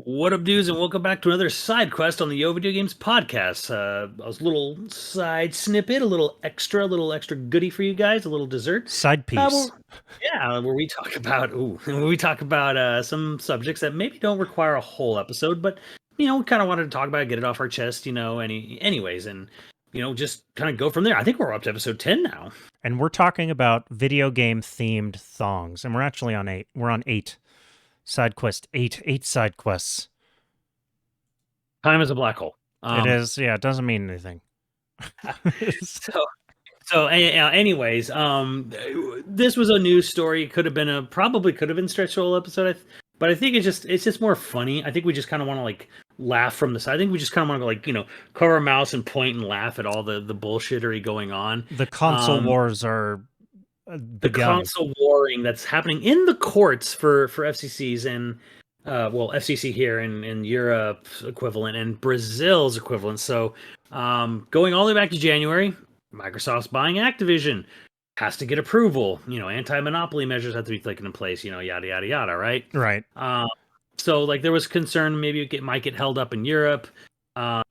What up, dudes, and welcome back to another side quest on the YoVG Games podcast. A little side snippet, a little extra goodie for you guys, a little dessert. Side piece. Where we talk about some subjects that maybe don't require a whole episode, but we kind of wanted to talk about it, get it off our chest, anyways, and just kind of go from there. I think we're up to episode 10 now, And we're talking about video game themed thongs. And we're actually on 8. We're on 8. Side quest 8. 8 side quests. Time is a black hole. It is, yeah, it doesn't mean anything. Anyways, this was a news story. Probably could have been stretched a whole episode, but I think it's just more funny. I think we just kind of want to like laugh from the side. I think we just kind of want to cover our mouths and point and laugh at all the bullshittery going on. The console wars are the console warring that's happening in the courts for FCCs and FCC here in Europe equivalent and Brazil's equivalent. So going all the way back to January, Microsoft's buying Activision, has to get approval. Anti-monopoly measures have to be taken in place. Yada yada yada. Right. Right. So there was concern maybe it might get held up in Europe. I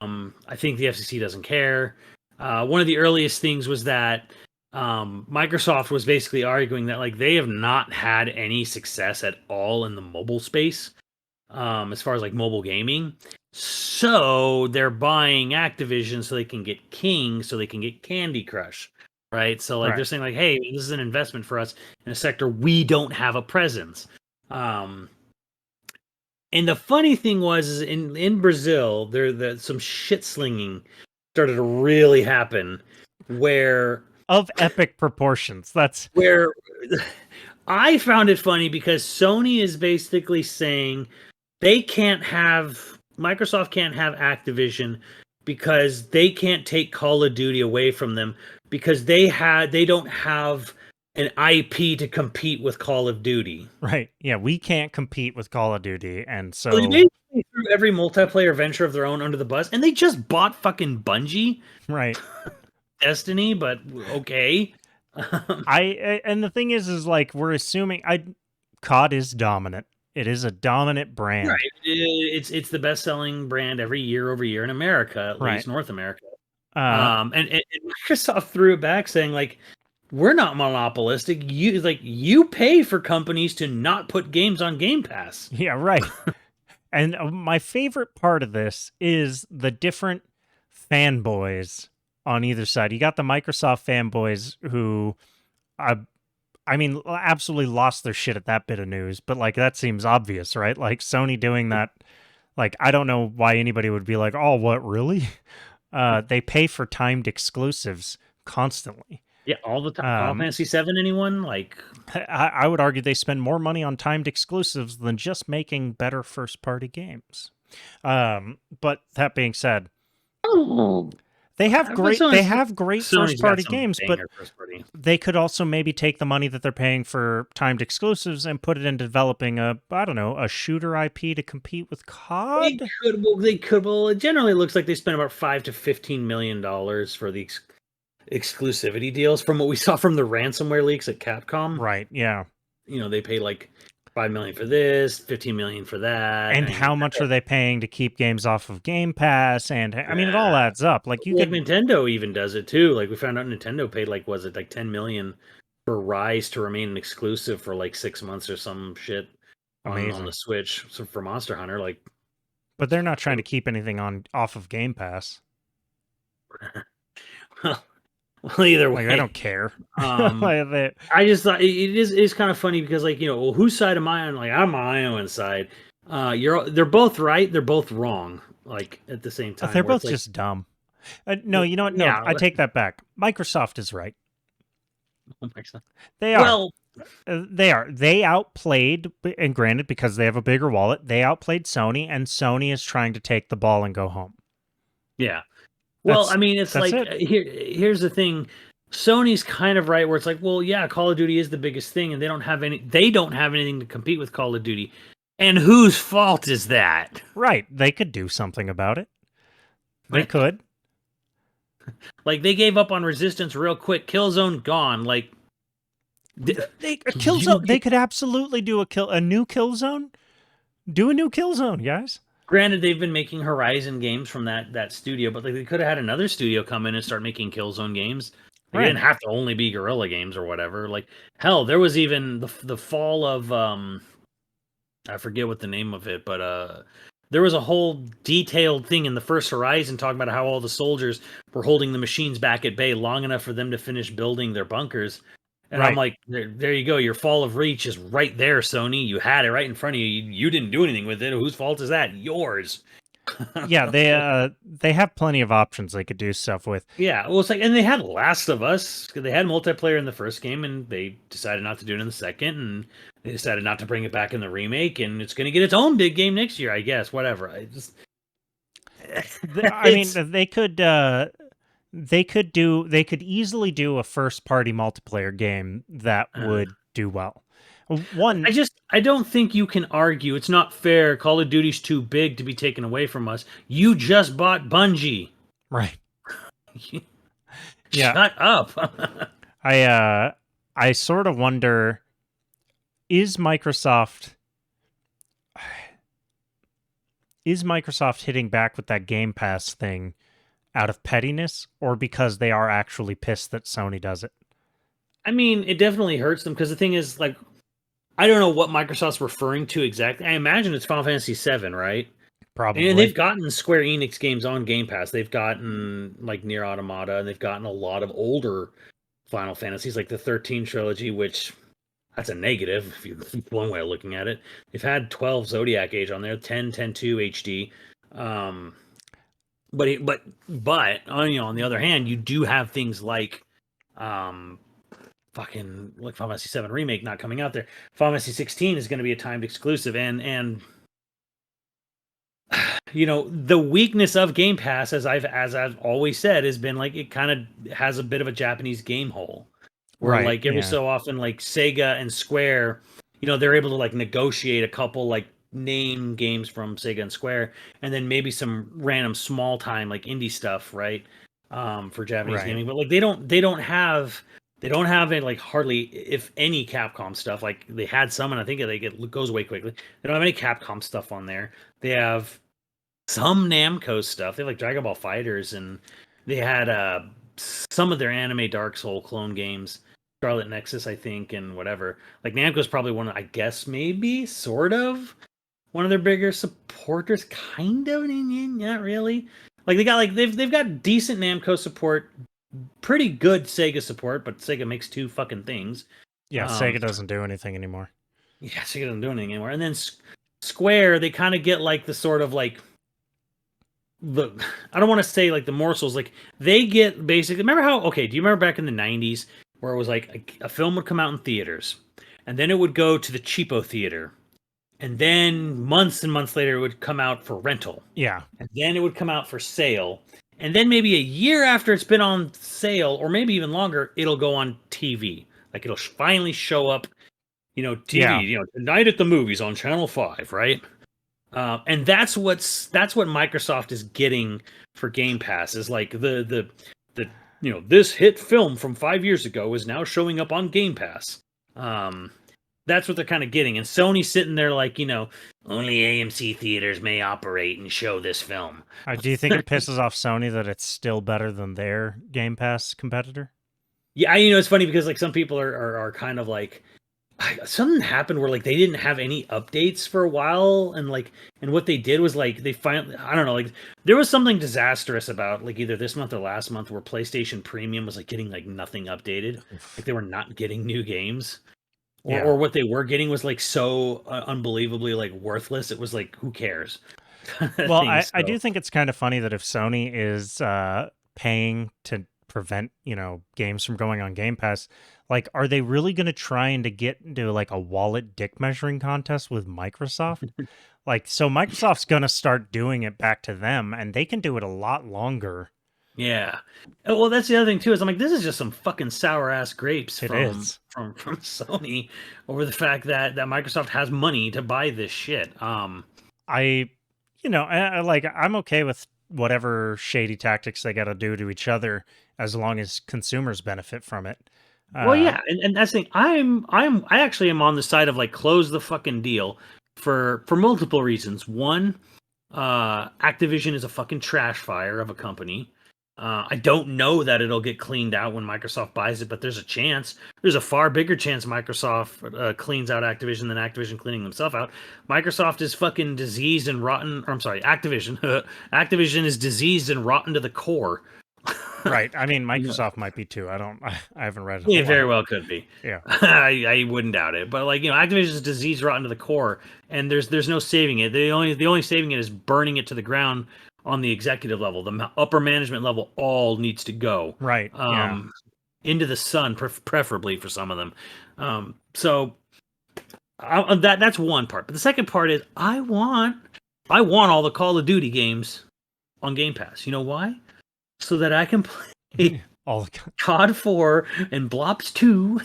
think the FCC doesn't care. One of the earliest things was that Microsoft was basically arguing that they have not had any success at all in the mobile space, as far as mobile gaming. So they're buying Activision so they can get King, so they can get Candy Crush, right? So they're saying hey, this is an investment for us in a sector we don't have a presence. And the funny thing is in Brazil, some shit slinging started to really happen where of epic proportions. That's where I found it funny because Sony is basically saying Microsoft can't have Activision because they can't take Call of Duty away from them because they don't have an IP to compete with Call of Duty. Right. Yeah, we can't compete with Call of Duty, and so they basically threw every multiplayer venture of their own under the bus, and they just bought fucking Bungie. Right. Destiny, but okay. And the thing is we're assuming COD is dominant. It is a dominant brand. Right. It's the best-selling brand every year over year in America, at least North America. And Microsoft threw it back saying we're not monopolistic. You pay for companies to not put games on Game Pass. Yeah, right. And my favorite part of this is the different fanboys on either side. You got the Microsoft fanboys who, absolutely lost their shit at that bit of news, but that seems obvious, right? Sony doing that, I don't know why anybody would be like, oh, what, really? They pay for timed exclusives constantly. Yeah, all the time. Final Fantasy 7, anyone? I would argue they spend more money on timed exclusives than just making better first-party games. But that being said, They have great first-party games, but they could also maybe take the money that they're paying for timed exclusives and put it into developing a shooter IP to compete with COD. They could. Well, it generally looks like they spent about $5 to $15 million for the exclusivity deals. From what we saw from the ransomware leaks at Capcom, right? Yeah, they pay $5 million for this, $15 million for that. And how much are they paying to keep games off of Game Pass? And it all adds up. Nintendo even does it too. We found out Nintendo paid $10 million for Rise to remain an exclusive for 6 months or some shit on the Switch. So for Monster Hunter, but they're not trying to keep anything off of Game Pass. Well, either way, I don't care. I just thought it is kind of funny because whose side am I on? I'm on my own side. They're both right. They're both wrong. At the same time, they're both just dumb. No, you know what? No, yeah, I take that back. Microsoft is right. They are. Well, they are. They outplayed, and granted, because they have a bigger wallet, they outplayed Sony, and Sony is trying to take the ball and go home. Yeah. Well, it's here's the thing. Sony's kind of right where it's well, yeah, Call of Duty is the biggest thing, and they don't have anything to compete with Call of Duty. And whose fault is that? Right. They could do something about it. They could. They gave up on Resistance real quick. Killzone gone. Killzone. They could absolutely do a new Killzone. Do a new Killzone, guys. Granted, they've been making Horizon games from that studio, but like they could have had another studio come in and start making Killzone games. They didn't have to only be Guerrilla Games or whatever. Like hell, there was even the fall of I forget what the name of it, but there was a whole detailed thing in the first Horizon talking about how all the soldiers were holding the machines back at bay long enough for them to finish building their bunkers. And I'm like, there you go. Your fall of reach is right there, Sony. You had it right in front of you. You didn't do anything with it. Whose fault is that? Yours. Yeah, they have plenty of options they could do stuff with. Yeah, well, it's like, and they had Last of Us. They had multiplayer in the first game, and they decided not to do it in the second, and they decided not to bring it back in the remake, and it's going to get its own big game next year, I guess. Whatever. I mean, they could easily do a first party multiplayer game that would do well. I don't think you can argue. It's not fair. Call of Duty's too big to be taken away from us. You just bought Bungie. Right. Shut up. I sort of wonder, is Microsoft hitting back with that Game Pass thing out of pettiness, or because they are actually pissed that Sony does it? I mean, it definitely hurts them, because the thing is, like, I don't know what Microsoft's referring to exactly. I imagine it's Final Fantasy VII, right? Probably. And they've gotten Square Enix games on Game Pass. They've gotten, like, Nier Automata, and they've gotten a lot of older Final Fantasies, like the 13 trilogy, which, that's a negative, if you one way of looking at it. They've had 12 Zodiac Age on there, 10, 10-2 HD. But on the other hand, you do have things like fucking like Final Fantasy VII Remake not coming out there. Final Fantasy 16 is going to be a timed exclusive, and the weakness of Game Pass, as I've always said, has been like it kind of has a bit of a Japanese game hole, where like every so often, like Sega and Square, they're able to like negotiate a couple like name games from Sega and Square, and then maybe some random small time like indie stuff, right? For Japanese gaming, but like they don't have any, like, hardly, if any, Capcom stuff. Like they had some, and I think it goes away quickly. They don't have any Capcom stuff on there. They have some Namco stuff. They have like Dragon Ball Fighters, and they had some of their anime Dark Soul clone games, Scarlet Nexus, I think, and whatever. Like Namco's probably one of, I guess, maybe sort of one of their bigger supporters, kind of, not really. Like they've got decent Namco support, pretty good Sega support, but Sega makes two fucking things. Yeah, Sega doesn't do anything anymore. Yeah, Sega doesn't do anything anymore. And then Square, they kind of get like the sort of like I don't want to say like the morsels, like they get basically, do you remember back in the 90s where it was like a film would come out in theaters, and then it would go to the cheapo theater, and then months and months later it would come out for rental. Yeah. And then it would come out for sale. And then maybe a year after it's been on sale, or maybe even longer, it'll go on TV. Like it'll finally show up, TV, tonight at the movies on Channel 5, right? And that's what Microsoft is getting for Game Pass, is like the this hit film from 5 years ago is now showing up on Game Pass. That's what they're kind of getting. And Sony's sitting there like, only AMC theaters may operate and show this film. Do you think it pisses off Sony that it's still better than their Game Pass competitor? Yeah, it's funny because like some people are kind of like, something happened where like they didn't have any updates for a while, and what they did was like they finally, I don't know, like there was something disastrous about like either this month or last month where PlayStation Premium was like getting like nothing updated. Like they were not getting new games. Or what they were getting was like so unbelievably like worthless. It was like, who cares? Well, I do think it's kind of funny that if Sony is paying to prevent games from going on Game Pass, like, are they really going to try and to get into like a wallet dick measuring contest with Microsoft? Like, so Microsoft's going to start doing it back to them, and they can do it a lot longer. Yeah. Well, that's the other thing too, is I'm like, this is just some fucking sour ass grapes from Sony over the fact that Microsoft has money to buy this shit. I'm okay with whatever shady tactics they got to do to each other, as long as consumers benefit from it. Well, yeah, and that's the thing. I actually am on the side of like, close the fucking deal. for multiple reasons. One, Activision is a fucking trash fire of a company. I don't know that it'll get cleaned out when Microsoft buys it, but there's a chance. There's a far bigger chance Microsoft cleans out Activision than Activision cleaning themselves out. Microsoft is fucking diseased and rotten. Or, I'm sorry, Activision. Activision is diseased and rotten to the core. Right. I mean, Microsoft might be too. I haven't read it. It very well could be. Yeah. I wouldn't doubt it. But like, Activision is disease rotten to the core, and there's no saving it. The only saving it is burning it to the ground on the executive level. The upper management level all needs to go. Right. Into the sun, preferably for some of them. So that's one part. But the second part is I want all the Call of Duty games on Game Pass. You know why? So that I can play all the COD 4 and Blops 2,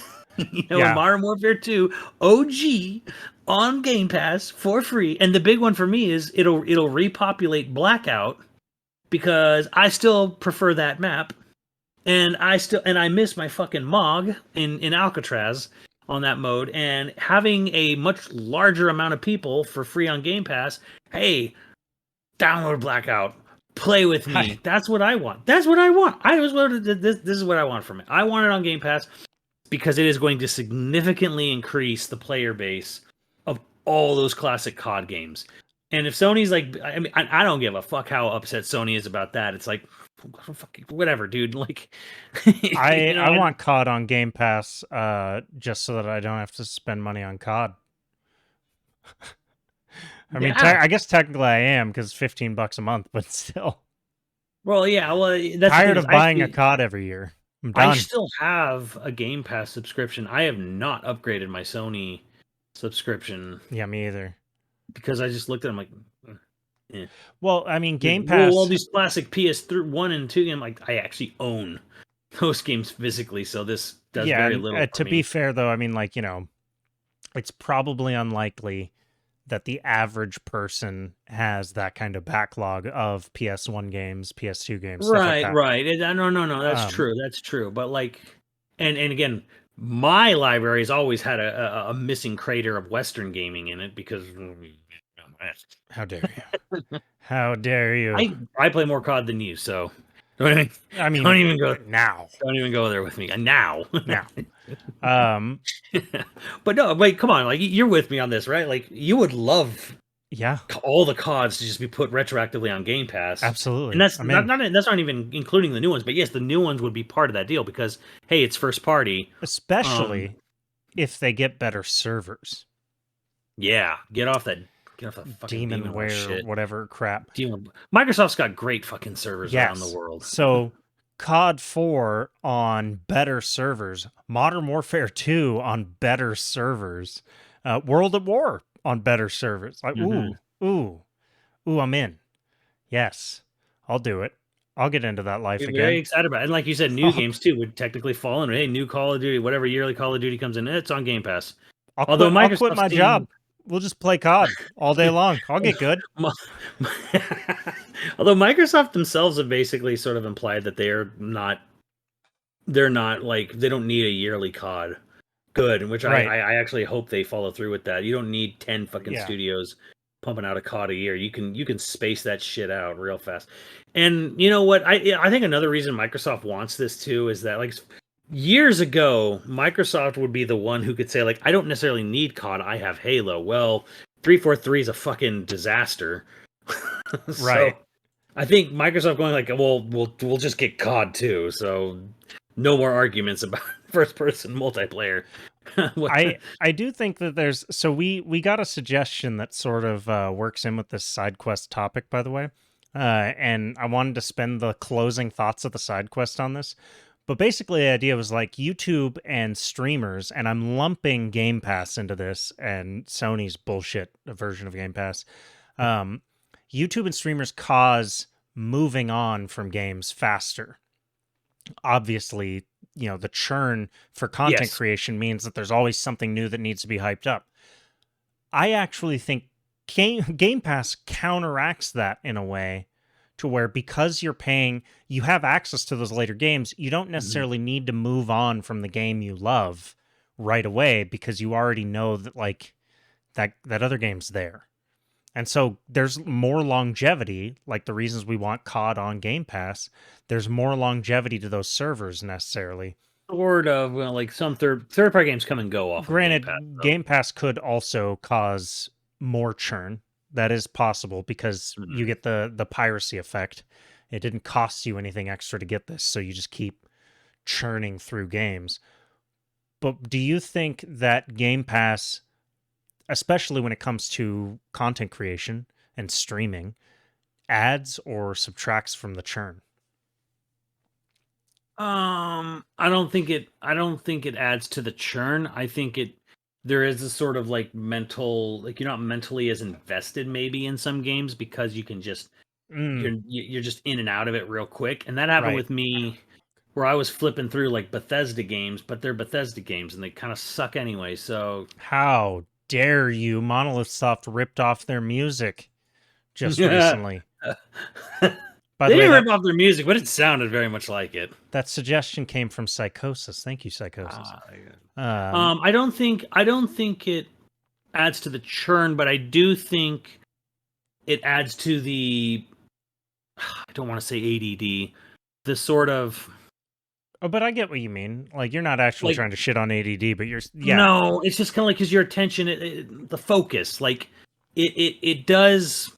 and Modern Warfare 2 OG on Game Pass for free. And the big one for me is it'll repopulate Blackout because I still prefer that map, and I miss my fucking Mog in Alcatraz on that mode, and having a much larger amount of people for free on Game Pass. Hey, download Blackout. Play with me. That's what I want. This is what I want from it. I want it on Game Pass because it is going to significantly increase the player base of all those classic COD games. And if Sony's like, I mean, I don't give a fuck how upset Sony is about that. It's like, whatever, dude. Like, I want COD on Game Pass just so that I don't have to spend money on COD. I mean, I guess technically I am because it's $15 a month, but still. Well, yeah. Well, that's tired of buying a COD every year. I'm done. I still have a Game Pass subscription. I have not upgraded my Sony subscription. Yeah, me either. Because I just looked at them like. Eh. Well, I mean, Game Pass. All these classic PS1 and 2 games, like I actually own those games physically, so this does very little. To be fair, though, I mean, like it's probably unlikely that the average person has that kind of backlog of PS1 games, PS2 games. Right. No. That's true. That's true. But like, and again, my library has always had a missing crater of Western gaming in it because. How dare you? How dare you? I play more COD than you, so. I mean, don't even go now. Don't even go there with me. Now. But no, wait, come on. Like, you're with me on this, right? Like, you would love all the CODs to just be put retroactively on Game Pass. Absolutely. And that's not even including the new ones, but yes, the new ones would be part of that deal because hey, it's first party. Especially if they get better servers. Yeah, get off that fucking Demonware shit. Whatever crap. Microsoft's got great fucking servers around the world. So COD 4 on better servers, Modern Warfare 2 on better servers, World at War on better servers. Like, ooh, I'm in. Yes, I'll do it. I'll get into that life again. Very excited about it. And like you said, new games too would technically fall in. Hey, new Call of Duty, whatever yearly Call of Duty comes in, it's on Game Pass. I'll quit my job. We'll just play COD all day long. I'll get good. Although Microsoft themselves have basically sort of implied that they're not like, they don't need a yearly COD. Good, which I actually hope they follow through with that. You don't need 10 fucking studios pumping out a COD a year. You can space that shit out real fast. And you know what? I think another reason Microsoft wants this too is that, like, years ago, Microsoft would be the one who could say, like, I don't necessarily need COD, I have Halo. Well, 343 is a fucking disaster. So, I think Microsoft going like, well, we'll just get COD too. So no more arguments about first-person multiplayer. I do think that there's... So we got a suggestion that sort of works in with this side quest topic, by the way. And I wanted to spend the closing thoughts of the side quest on this. But basically the idea was like YouTube and streamers, and I'm lumping Game Pass into this and Sony's bullshit version of Game Pass. YouTube and streamers cause moving on from games faster. Obviously, the churn for content creation means that there's always something new that needs to be hyped up. I actually think Game Pass counteracts that in a way to where, because you're paying, you have access to those later games, you don't necessarily need to move on from the game you love right away because you already know that, like, that other game's there. And so there's more longevity, like the reasons we want COD on Game Pass. There's more longevity to those servers necessarily. Sort of, well, like some third-party games come and go off. Granted, of Game Pass, so. Game Pass could also cause more churn. That is possible because you get the piracy effect. It didn't cost you anything extra to get this, so you just keep churning through games. But do you think that Game Pass, especially when it comes to content creation and streaming, adds or subtracts from the churn? I don't think it adds to the churn. I think there is a sort of like mental, like you're not mentally as invested maybe in some games because you can just you're just in and out of it real quick. And that happened with me where I was flipping through like Bethesda games, but they're Bethesda games and they kind of suck anyway. So how dare you? Monolith Soft ripped off their music just recently. By they didn't rip off their music, but it sounded very much like it. That suggestion came from Psychosis. Thank you, Psychosis. I don't think it adds to the churn, but I do think it adds to the, I don't want to say ADD, the sort of. Oh, but I get what you mean. Like, you're not actually trying to shit on ADD, but you're, yeah. No, it's just kind of like because your attention, the focus, like it does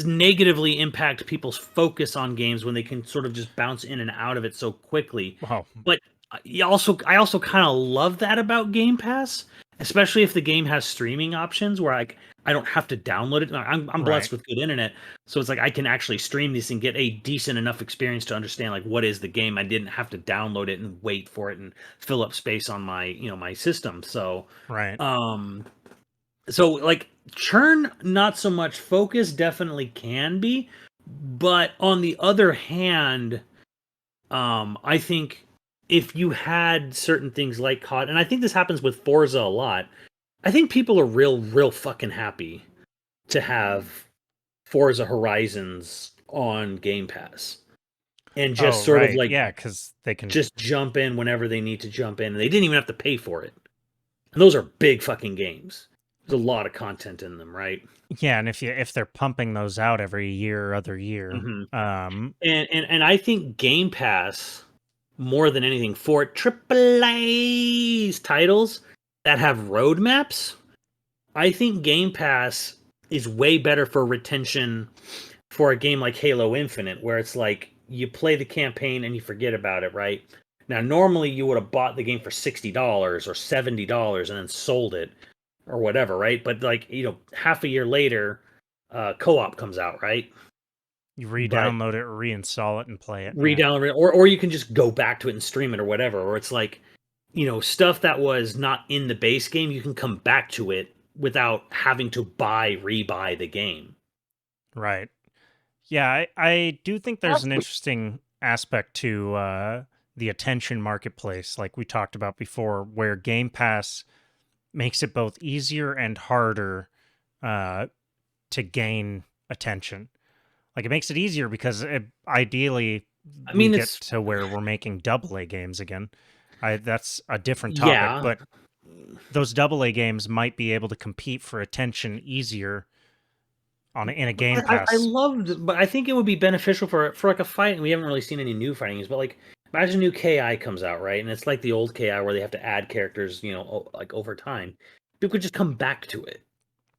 negatively impact people's focus on games when they can sort of just bounce in and out of it so quickly. Wow. But I also kind of love that about Game Pass, especially if the game has streaming options where I don't have to download it. I'm blessed with good internet, so it's like I can actually stream this and get a decent enough experience to understand like what is the game. I didn't have to download it and wait for it and fill up space on my my system. So so like churn, not so much. Focus definitely can be, but on the other hand, I think if you had certain things like COD, and I think this happens with Forza a lot, I think people are real fucking happy to have Forza Horizons on Game Pass. And just sort of like, because they can just jump in whenever they need to jump in, and they didn't even have to pay for it. And those are big fucking games. There's a lot of content in them, right? Yeah, and if they're pumping those out every year or other year, and I think Game Pass, more than anything, for AAA titles that have roadmaps, I think Game Pass is way better for retention for a game like Halo Infinite, where it's like you play the campaign and you forget about it, right? Now, normally you would have bought the game for $60 or $70 and then sold it or whatever, right? But like, half a year later, co-op comes out, right? You re-download it, reinstall it, and play it. Re-download it, or you can just go back to it and stream it or whatever. Or it's like, stuff that was not in the base game, you can come back to it without having to rebuy the game. Right. Yeah, I do think there's an interesting aspect to the attention marketplace, like we talked about before, where Game Pass makes it both easier and harder to gain attention. Like, it makes it easier because ideally, we get to where we're making AA games again. That's a different topic, but those AA games might be able to compete for attention easier in a Game Pass. I loved, but I think it would be beneficial for like a fight. And we haven't really seen any new fighting games, but like imagine new KI comes out, right? And it's like the old KI where they have to add characters, like over time. People could just come back to it.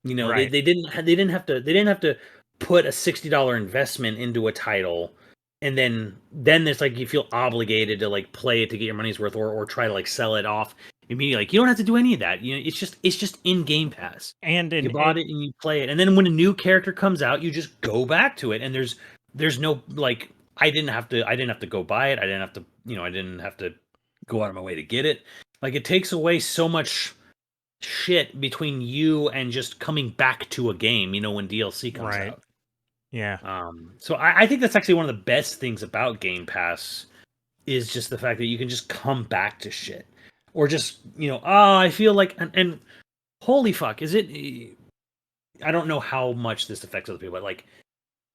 They didn't have to put a $60 investment into a title, and then it's like you feel obligated to like play it to get your money's worth, or try to like sell it off immediately. Like, you don't have to do any of that. It's just in Game Pass, and you bought it and you play it, and then when a new character comes out, you just go back to it, and there's no like I didn't have to go buy it. I didn't have to I didn't have to go out of my way to get it. Like, it takes away so much shit between you and just coming back to a game, when DLC comes out. Yeah. So I think that's actually one of the best things about Game Pass is just the fact that you can just come back to shit. Or just, I feel like, and holy fuck, is it, I don't know how much this affects other people, but like,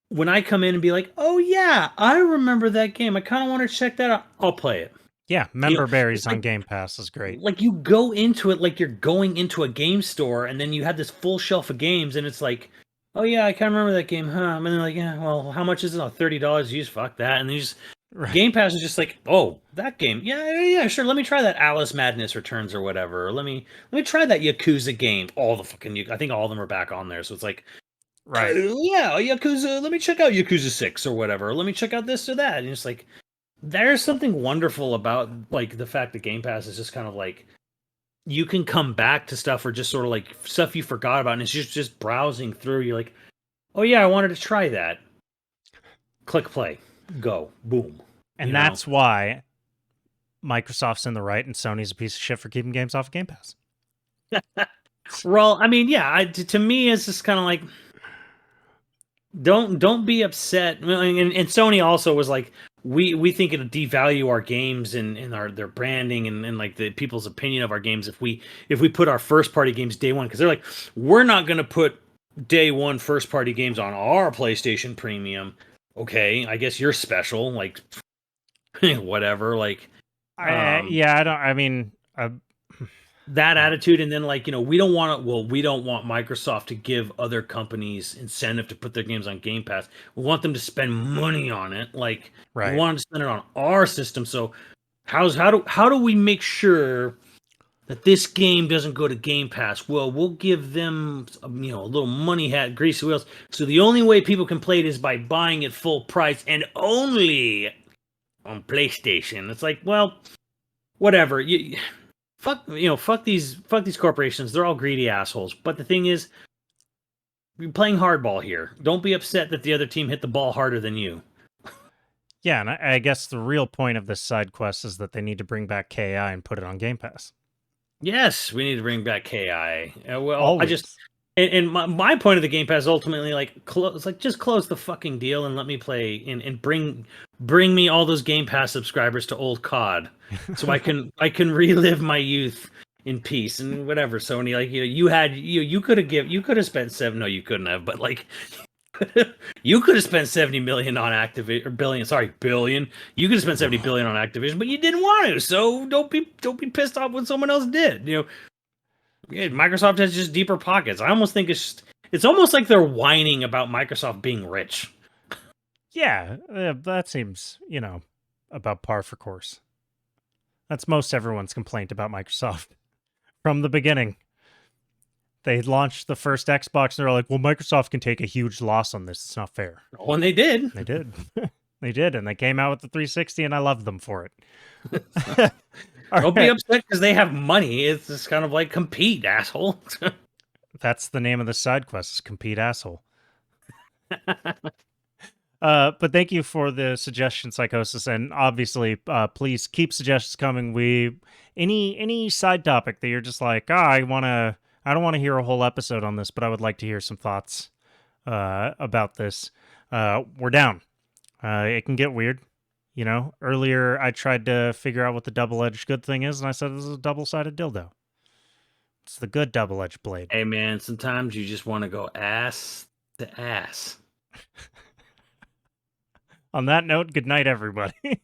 when I come in and be like, oh yeah, I remember that game, I kind of want to check that out, I'll play it. Yeah, member berries on Game Pass is great. Like you go into it like you're going into a game store, and then you have this full shelf of games, and it's like, oh yeah, I can't remember that game, huh? And then like, yeah, well, how much is it? Oh, $30. You just fuck that, and then you just Game Pass is just like, oh, that game, yeah, sure. Let me try that Alice Madness Returns or whatever. Or let me try that Yakuza game. All the fucking, I think all of them are back on there, so it's like, right, yeah, Yakuza. Let me check out Yakuza 6 or whatever. Or let me check out this or that, and it's like. There's something wonderful about like the fact that Game Pass is just kind of like you can come back to stuff or just sort of like stuff you forgot about, and it's just browsing through. You're like, oh yeah, I wanted to try that. Click play, go, boom. And that's why Microsoft's in the right and Sony's a piece of shit for keeping games off of Game Pass. Well, I mean, yeah, to me, it's just kind of like don't be upset. And Sony also was like, we think it'll devalue our games and their branding and like the people's opinion of our games if we put our first party games day one, because they're like, we're not going to put day one first party games on our PlayStation Premium. Okay, I guess you're special, like whatever. Like, yeah, I don't. I mean, that attitude, and then like we don't want Microsoft to give other companies incentive to put their games on Game Pass. We want them to spend money on it. Like we want them to spend it on our system. So how do we make sure that this game doesn't go to Game Pass? Well, we'll give them a little money hat, greasy wheels. So the only way people can play it is by buying it full price and only on PlayStation. It's like, well, whatever. Fuck these corporations. They're all greedy assholes. But the thing is, you're playing hardball here. Don't be upset that the other team hit the ball harder than you. Yeah, and I guess the real point of this side quest is that they need to bring back KI and put it on Game Pass. Yes, we need to bring back KI. Well, Always. I just and my point of the Game Pass is ultimately just close the fucking deal and let me play and bring me all those Game Pass subscribers to old COD, so I can relive my youth in peace and whatever. Sony, like you could have spent seven. No, you couldn't have, but like. You could have spent 70 million on Activision, or billion. You could have spent 70 billion on Activision, but you didn't want to. So don't be pissed off when someone else did. Microsoft has just deeper pockets. I almost think it's almost like they're whining about Microsoft being rich. Yeah, that seems about par for course. That's most everyone's complaint about Microsoft from the beginning. They launched the first Xbox, and they're like, well, Microsoft can take a huge loss on this. It's not fair. Oh, and they did. They did. They did, and they came out with the 360, and I loved them for it. Don't be upset because they have money. It's just kind of like compete, asshole. That's the name of the side quest, is compete, asshole. But thank you for the suggestion, Psychosis, and obviously, please keep suggestions coming. Any side topic that you're just like, I don't want to hear a whole episode on this, but I would like to hear some thoughts about this. We're down. It can get weird. Earlier I tried to figure out what the double-edged good thing is, and I said this is a double-sided dildo. It's the good double-edged blade. Hey, man, sometimes you just want to go ass to ass. On that note, good night, everybody.